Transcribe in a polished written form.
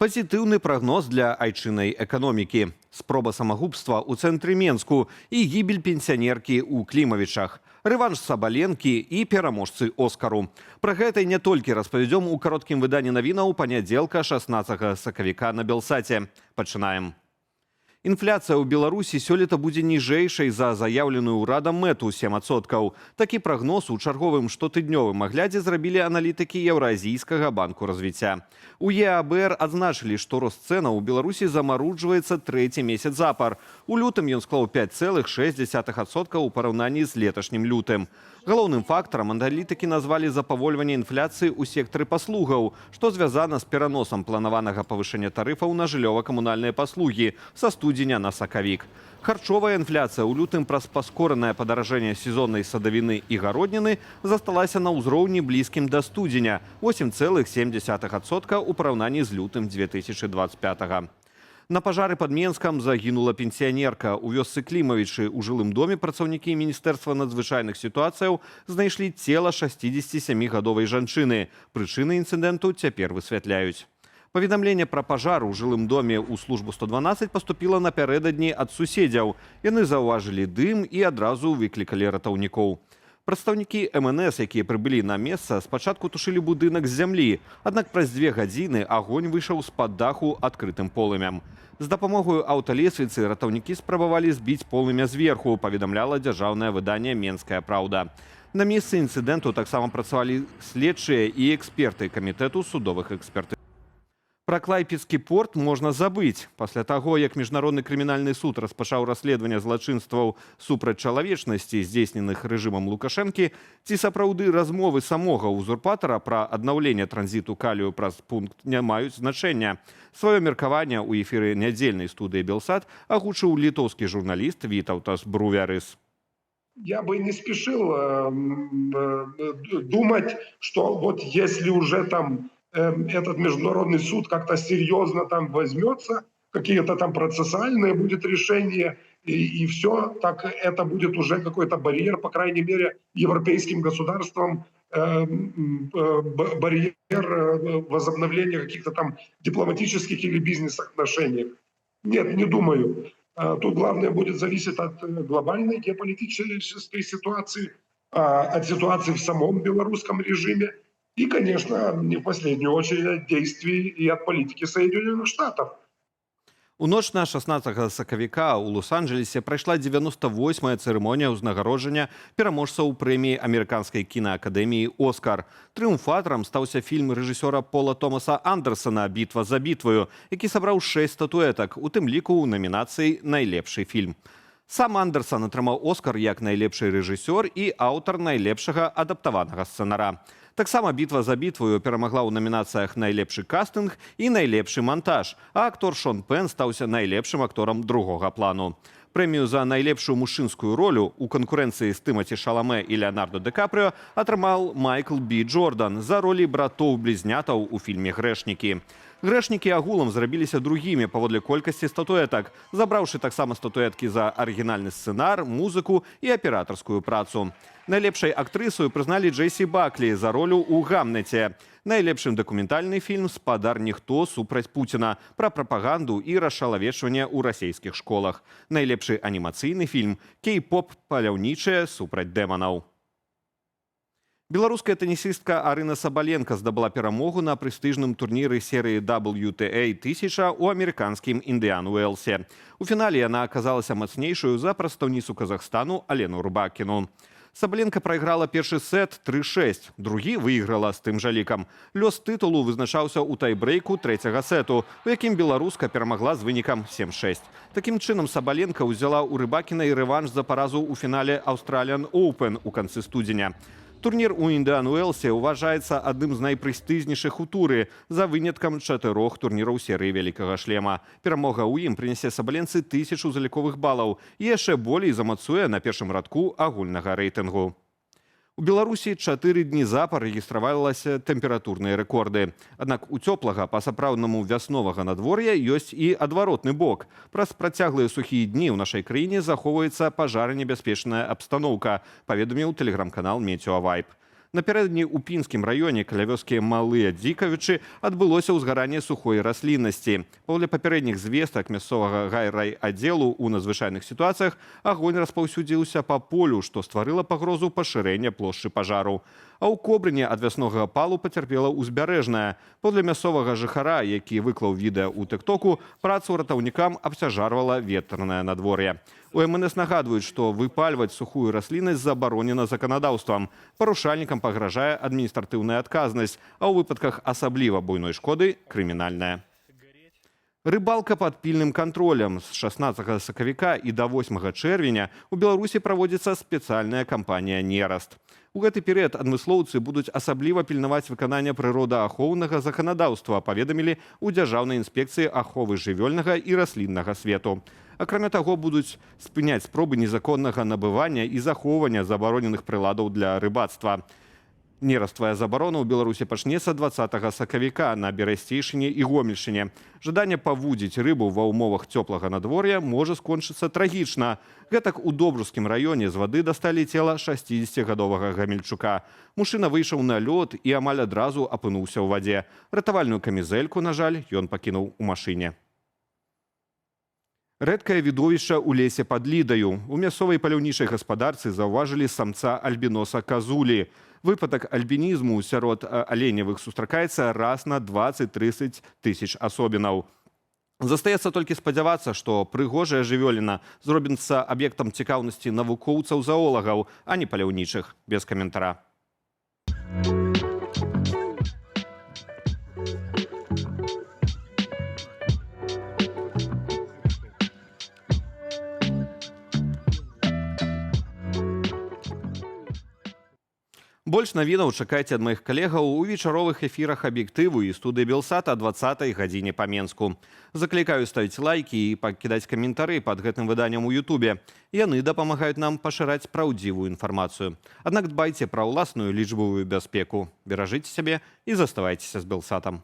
Пазітыўны прагноз для айчыннай эканомікі. Спроба самагубства ў цэнтры Менску і гібель пенсіянеркі ў Клімавічах. Рэванш Сабаленкі і пераможцы Оскару. Пра гэта і не толькі распавядзём у кароткім выданні навінаў панядзелка 16 сакавіка на Белсаце. Пачынаем. Інфляцыя ў Беларусі сёлета будзе ніжэйшай за заяўленую ўрадам мэту 7%. Такі прагноз у чарговым штотыднёвым аглядзе зрабілі аналітыкі Еўразійскага банку развіцця. У ЕАБР адзначылі, што рост цэнаў у Беларусі замаруджваецца трэці месяц запар. У лютым ён склаў 5,6% у параўнанні з леташнім лютым. Галоўным фактарам аналітыкі назвалі запавольванне інфляцыі ў сектары паслугаў, што звязана з пераносам планаванага павышэння тарыфаў на жыллёва-камунальныя паслугі са студзеня на сакавік. Харчовая інфляцыя ў лютым праз паскоранае падаражэнне сезоннай садавіны і гародніны засталася на ўзроўні блізкім да студзеня – 8,7% у параўнанні з лютым 2025. На пажары пад Менскам загінула пенсіянерка. У вёсцы Клімавічы ў жылым доме працаўнікі Міністэрства надзвычайных сітуацыяў знайшлі цела 67-гадовай жанчыны. Прычыны інцыдэнту цяпер высвятляюць. Паведамленне пра пажар у жылым доме ў службу 112 паступіла напярэдадні ад суседзяў. Яны заўважылі дым і адразу выклікалі ратаўнікоў. Прадстаўнікі МНС, якія прыбылі на месца, спачатку тушылі будынак з зямлі, аднак праз 2 гадзіны агонь выйшаў з-пад даху адкрытым полымям. З дапамогаю аўталесвіцы ратаўнікі спрабавалі збіць полымя зверху, паведамляла дзяржаўнае выданне «Менская праўда». На месцы інцыдэнту таксама працавалі следчыя і эксперты камітэту судовых экспертыз. Пра Клайпедскі порт можна забыць. Пасля таго, як Міжнародны крымінальны суд распачаў расследаванне злачынстваў супраць чалавечнасці, здзейсненых рэжымам Лукашэнкі, ці сапраўды размовы самога ўзурпатара пра аднаўленне транзіту калію праз пункт не маюць значэння. Сваё меркаванне ў эфіры нядзельнай студыі «Белсат» агучыў літоўскі журналіст Вітаўтас Брувярыс. Я бы не спешил думать, что вот если уже там этот международный суд как-то серьезно там возьмется, какие-то там процессуальные будет решения, и все, так это будет уже какой-то барьер, по крайней мере, европейским государствам, барьер возобновления каких-то там дипломатических или бизнес-отношений. Нет, не думаю. Тут главное будет зависеть от глобальной геополитической ситуации, от ситуации в самом белорусском режиме и, конечно, не в последнюю очередь от действий и от политики Соединенных Штатов. У ноч на 16 сакавіка ў Лос-Анджелесе прайшла 98-я цырымонія ўзнагароджання пераможцаў прэміі амерыканскай кінаакадэміі «Оскар». Трыумфатарам стаўся фільм рэжысёра Пола Томаса Андерсона «Бітва за бітваю», які сабраў 6 статуэтак, у тым ліку ў намінацыі «Найлепшы фільм». Сам Андерсон атрымаў «Оскар» як найлепшы рэжысёр і аўтар найлепшага адаптаванага сцэнара. Таксама «Бітва за бітваю» перамагла ў намінацыях «Найлепшы кастынг» і «Найлепшы монтаж», а актор Шон Пен стаўся найлепшым акторам другога плану. Прэмію за найлепшую мужчынскую ролю у канкурэнцыі з Тымаці Шаламэ і Леонардо Ді Капрыо атрымаў Майкл Бі Джордан за ролі братоў-блізняцаў у фільме «Грэшнікі». Грэшнікі агулам зрабіліся другімі паводле колькасці статуэтак, забраўшы таксама статуэткі за арыгінальны сцэнар, музыку і аператарскую працу. Найлепшай актрысаю прызналі Джейсі Баклі за ролю ў «Гамнеце». Найлепшым дакументальны фільм «Спадар ніхто супраць Пуціна» пра прапаганду і расчалавечванне ў расійскіх школах. Найлепшы анімацыйны фільм «Кей-поп паляўнічыя супраць дэманаў». Беларуская тэнісістка Арына Сабаленка здабыла перамогу на прэстыжным турніры серыі WTA 1000 у амерыканскім Індыян Уэлсе. У фінале яна аказалася мацнейшую за прадстаўніцу Казахстану Алену Рубакіну. Сабаленка прайграла першы сэт 3-6, другі выйграла з тым жа лікам. Лёс тытулу вызначаўся ў тайбрэйку трэцяга сэту, у якім беларуска перамагла з вынікам 7-6. Такім чынам Сабаленка ўзяла ў Рыбакінай рэванш за паразу ў фінале Australian Open у канцы студзеня. Турнір у Індыян Уэлсе ўважаецца адным з найпрэстыжнейшых у туры за выняткам 4 турніраў серыі вялікага шлема. Перамога ў ім прынясе Сабаленцы 1000 заліковых балаў і яшчэ болей замацуе на першым радку агульнага рэйтынгу. У Беларусі 4 дні запар рэгістравалася тэмпературныя рэкорды. Аднак у цёплага па-сапраўднаму вясновага надвор'я ёсць і адваротны бок. Праз працяглыя сухія дні ў нашай краіне захоўваецца пажаранебяспечная абстаноўка, паведаміў тэлеграм-канал «Метеовайб». Напярэдадні ў пінскім раёне каля вёскі Малыя Дзікавічы адбылося ўзгаранне сухой расліннасці. Паводле папярэдніх звестак мясцовага гайрайаддзелу ў надзвычайных сітуацыях агонь распаўсюдзіўся па полю, што стварыла пагрозу пашырэння плошчы пажару. А ў Кобрыне ад вяснога палу пацярпела ўзбярэжная. Паводле мясцовага жыхара, які выклаў відэа ў тыктоку, працу ратаўнікам абцяжарвала ветранае надвор'е. У МНС нагадваюць, што выпальваць сухую расліннасць забаронена заканадаўствам. Парушальнікам пагражае адміністратыўная адказнасць, а ў выпадках асабліва буйной шкоды – крымінальная. Рыбалка пад пільным кантролем. З 16 сакавіка і да 8 чэрвеня у Беларусі праводзіцца спецыяльная кампанія «Нераст». У гэты перыяд адмыслоўцы будуць асабліва пільнаваць выканання прыродаахоўнага заканадаўства, паведамілі ў Дзяржаўнай інспекцыі аховы жывёльнага і расліннага свету. Акрамя таго, будуць спыняць спробы незаконнага набывання і захоўвання забароненых прыладаў для рыбацтва. Нераствая забарона ў Беларусі пачнецца 20 сакавіка на Берасцейшыне і Гомельшыне. Жаданне павудзіць рыбу ва ўмовах цёплага надвор'я можа скончыцца трагічна. Гэтак у Добрускім раёне з вады дасталі цела 60-гадовага гамельчука. Мужчына выйшаў на лёд і амаль адразу апынуўся ў вадзе. Ратавальную камізэльку, на жаль, ён пакінуў у машыне. Рэдкае відовішча ў лесе пад Лідаю. У мясцовай паляўнічай гаспадарцы заўважылі самца альбіноса казулі. Выпадак альбінізму сярод аленевых сустракаецца раз на 20-30 тысяч асобінаў. Застаецца толькі спадзявацца, што прыгожая жывёліна зробіцца аб'ектам цікаўнасці навукоўцаў-заолагаў, а не паляўнічых. Без каментара. Больш навінаў чакайце ад маіх калегаў у вечаровых эфірах аб'ектыву і студыі Белсата о 20-й гадзіне па Менску. Заклікаю ставіць лайкі і пакідаць каментары пад гэтым выданнем у Ютубе. Яны дапамагаюць нам пашыраць праўдзівую інфармацыю. Аднак дбайце пра ўласную лічбавую бяспеку. Беражыце сябе і заставайцеся з Белсатам.